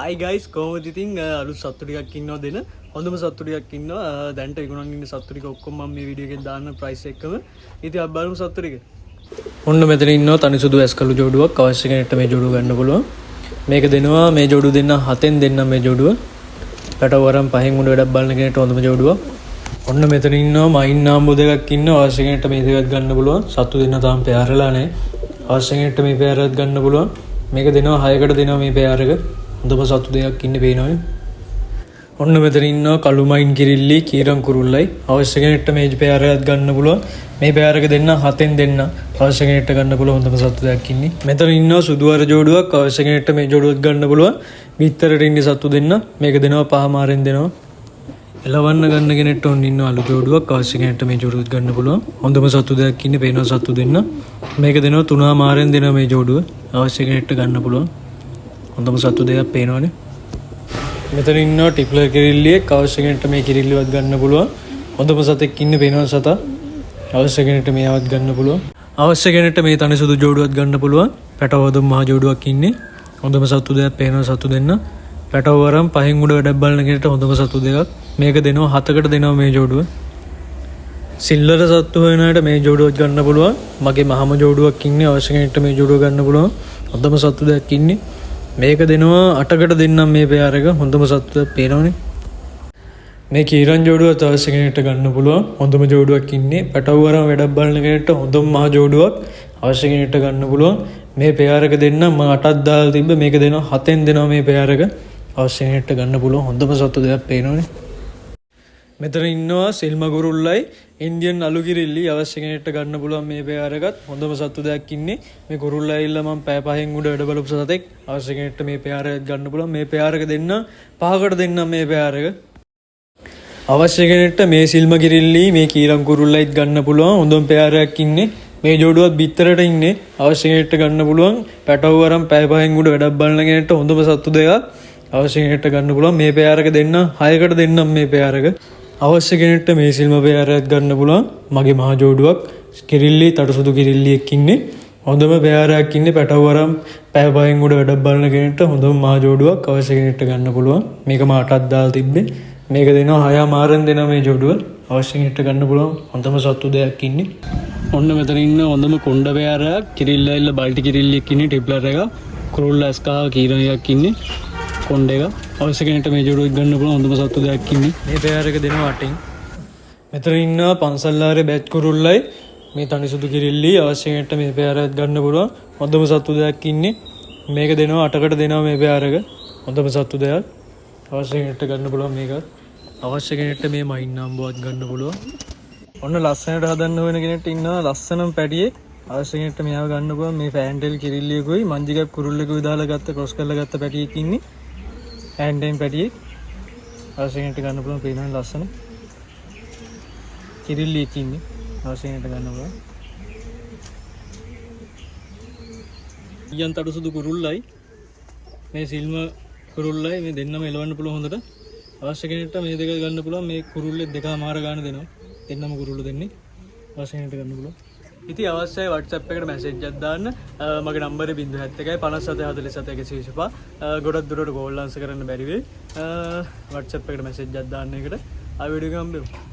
Hi guys, කොහොමද ඉතින් අලුත් සත්තු ටිකක් ඉන්නව දෙන හොඳම සත්තු ටිකක් ඉන්නවා දැන්ට විකුණන් ඉන්න සත්තු ටික ඔක්කොම මම මේ වීඩියෝ එකෙන් දාන්න ප්‍රයිස් එකම ඉතින් අපි බලමු සත්තු ටික ඔන්න මෙතන ඉන්නවා තනි සුදු ඇස්කලු ජෝඩුවක් අවශ්‍ය කෙනෙක්ට මේ ජෝඩුව ගන්න පුළුවන් මේක දෙනවා මේ ජෝඩුව දෙන්න 7න් දෙන්න මේ ජෝඩුව පැටව වරම් 5න් උඩ වැඩක් බලන කෙනෙක්ට හොඳම ජෝඩුවක් ඔන්න මෙතන ඉන්නවා මයින් නාම්බු දෙකක් ඉන්නවා අවශ්‍ය කෙනෙක්ට මේ දෙකත් ගන්න පුළුවන් සත්තු දෙන්න තාම පෙයාරලා නැහැ අවශ්‍ය කෙනෙක්ට මේ පෙයාරත් ගන්න පුළුවන් මේක දෙනවා 6කට දෙනවා මේ පෙයාර එක හොඳම සත්තු දෙකක් ඉන්නේ පේනවනේ. ඔන්න මෙතන ඉන්නවා කළු මයින් කිරිල්ලි කීරම් කුරුල්ලයි. අවශ්‍ය කෙනෙක්ට මේ පෙයාරයක් ගන්න පුළුවන්. මේ පෙයාරක දෙන්න 7න් දෙන්න. අවශ්‍ය කෙනෙක්ට ගන්න පුළුවන් හොඳම සත්තු දෙකක් ඉන්නේ. මෙතන ඉන්නවා සුදු අර ජෝඩුවක්. අවශ්‍ය කෙනෙක්ට මේ ජෝඩුවත් ගන්න පුළුවන්. බිත්තරට ඉන්නේ සත්තු දෙන්න. මේක දෙනවා 5 මාරෙන් දෙනවා. එලවන්න ගන්න කෙනෙක්ට ඔන්න ඉන්නවා අලු ජෝඩුවක්. අවශ්‍ය කෙනෙක්ට මේ ජෝඩුවත් ගන්න පුළුවන්. හොඳම සත්තු දෙකක් ඉන්නේ පේනවා සත්තු දෙන්න. මේක දෙනවා 3 මාරෙන් දෙනවා මේ ජෝඩුව. අවශ්‍ය කෙනෙක්ට ගන්න පුළුවන්. හොඳම සත්තු දෙකක් පේනවනේ. මෙතන ඉන්නවා ටිප්ලර් කිරිල්ලියෙක් අවශ්‍ය කෙනෙක්ට මේ කිරිල්ලිවත් ගන්න පුළුවන්. හොඳම සතෙක් ඉන්නේ පේනවා සතා. අවශ්‍ය කෙනෙක්ට මේවත් ගන්න පුළුවන්. අවශ්‍ය කෙනෙක්ට මේ තනි සුදු ජෝඩුවත් ගන්න පුළුවන්. පැටවදුම් මහ ජෝඩුවක් ඉන්නේ. හොඳම සත්තු දෙකක් පේනවා සත්තු දෙන්න. පැටව වරම් 5න් උඩ වැඩක් බලන කෙනෙක්ට හොඳම සත්තු දෙකක්. මේක දෙනවා 7කට දෙනවා මේ ජෝඩුව. සිල්වර සත්තු වෙනාට මේ ජෝඩුවත් ගන්න පුළුවන්. මගේ මහම ජෝඩුවක් ඉන්නේ අවශ්‍ය කෙනෙක්ට මේ ජෝඩුව ගන්න පුළුවන්. හොඳම සත්තු දෙකක් ඉන්නේ. මේක දෙනවා 8කට දෙන්නම් මේ පෙයාර එක හොඳම සත්තු පේනවනේ මේ කීරන් ජෝඩුවත් අවශ්‍ය කෙනෙක්ට ගන්න පුළුවන් හොඳම ජෝඩුවක් ඉන්නේ පැටව වරම වැඩක් බලන කෙනෙක්ට හොඳම මහ ජෝඩුවක් අවශ්‍ය කෙනෙක්ට ගන්න පුළුවන් මේ පෙයාර එක දෙන්න මම 8ක් දාලා තිබ්බ මේක දෙනවා 7න් දෙනවා මේ පෙයාර එක අවශ්‍ය කෙනෙක්ට ගන්න පුළුවන් හොඳම සත්තු දෙකක් පේනවනේ මෙතන ඉන්නවා සිල්ම ගුරුල්ලයි ඉන්දියන් අලු කිරිල්ලි අවශ්‍ය කෙනෙක්ට ගන්න පුළුවන් මේ පෙයාර එකත් හොඳම සත්තු දෙකක් ඉන්නේ මේ ගුරුල්ලා ඇවිල්ලා මම පැය 5න් උඩ වැඩ බලපු සතෙක් අවශ්‍ය කෙනෙක්ට මේ පෙයාර එකත් ගන්න පුළුවන් මේ පෙයාර එක දෙන්න 5කට දෙන්නම් මේ පෙයාර එක අවශ්‍ය කෙනෙක්ට මේ සිල්ම කිරිල්ලි මේ කීරම් කුරුල්ලයිත් ගන්න පුළුවන් හොඳම පෙයාරයක් ඉන්නේ මේ ජෝඩුවත් බිත්තරට ඉන්නේ අවශ්‍ය කෙනෙක්ට ගන්න පුළුවන් පැටව වරම් පැය 5න් උඩ වැඩක් බලන කෙනෙක්ට හොඳම සත්තු දෙකක් අවශ්‍ය කෙනෙක්ට ගන්න පුළුවන් මේ පෙයාර එක දෙන්න 6කට දෙන්නම් මේ පෙයාර එක අවශ්‍ය කෙනෙක්ට මේ සිල්ම පෙයාරයක් ගන්න පුළුවන් මගේ මහ ජෝඩුවක් කිරිල්ලි තට සුදු කිරිල්ලියෙක් ඉන්නේ හොඳම පෙයාරයක් ඉන්නේ පැටව වරම් පැය 5න් උඩ වැඩක් බලන කෙනෙක්ට හොඳම මහ ජෝඩුවක් අවශ්‍ය කෙනෙක්ට ගන්න පුළුවන් මේක මම 8ක් දාලා තිබ්බේ මේක දෙනවා 6 මාරෙන් දෙනවා මේ ජෝඩුව අවශ්‍ය කෙනෙක්ට ගන්න පුළුවන් හොඳම සත්තු දෙකක් ඉන්නේ ඔන්න මෙතන ඉන්න හොඳම කොණ්ඩ පෙයාරයක් කිරිල්ලා ඉල්ල බල්ටි කිරිල්ලියෙක් ඉන්නේ ටිප්ලර් එක කුරුල්ලා ස්කා කීරන් එකක් ඉන්නේ කොණ්ඩ එක අවශ්‍ය කෙනෙක්ට මේ ජෝඩුවක් ගන්න පුළුවන් හොඳම සත්තු දෙකක් ඉන්නේ මේ පෙයාර එක දෙනවා 8න් මෙතන ඉන්නවා පන්සල්ලාරේ බැච් කුරුල්ලයි මේ තනි සුදු කිරිල්ලි අවශ්‍ය කෙනෙක්ට මේ පෙයාරයක් ගන්න පුළුවන් හොඳම සත්තු දෙකක් ඉන්නේ මේක දෙනවා 8කට දෙනවා මේ පෙයාර එක හොඳම සත්තු දෙකක් අවශ්‍ය කෙනෙක්ට ගන්න පුළුවන් මේකත් අවශ්‍ය කෙනෙක්ට මේ මයින් නාම්බුවත් ගන්න පුළුවන් ඔන්න ලස්සනට හදන්න වෙන කෙනෙක්ට ඉන්නවා ලස්සනම පැටියෙක් අවශ්‍ය කෙනෙක්ට මෙයාව ගන්න පුළුවන් මේ ෆෑන්ටෙල් කිරිල්ලියකුයි මංජිකක් කුරුල්ලෙකුයි දාලා ගත්ත ක්‍රොස් කරලා ගත්ත පැටියෙක් ඉන්නේ ෆෑන්ටෙන් පැටියෙක් අවශ්‍ය කෙනෙක්ට ගන්න පුළුවන් පේනවනේ ලස්සන කිරිල්ලියෙක් ඉන්නේ අවශ්‍ය කෙනෙක්ට ගන්න පුළුවන් ඊයන් තඩු සුදු කුරුල්ලයි මේ සිල්ම කුරුල්ලයි මේ දෙන්නම එලවන්න පුළුවන් හොඳට අවශ්‍ය කෙනෙක්ට මේ දෙක ගන්න පුළුවන් මේ කුරුල්ලේ දෙකමාර ගන්න දෙනවා දෙන්නම කුරුල්ල දෙන්නේ අවශ්‍ය කෙනෙක්ට ගන්න පුළුවන් ඉතින් අවශ්‍යයි WhatsApp එකට මැසේජ් එකක් දාන්න මගේ නම්බරේ 071 57 47 125 ගොඩක් දුරට කෝල් ආන්සර් කරන්න බැරි වෙයි WhatsApp එකට මැසේජ් එකක් දාන්න එකට ආ වීඩියෝ එක හම්බෙමු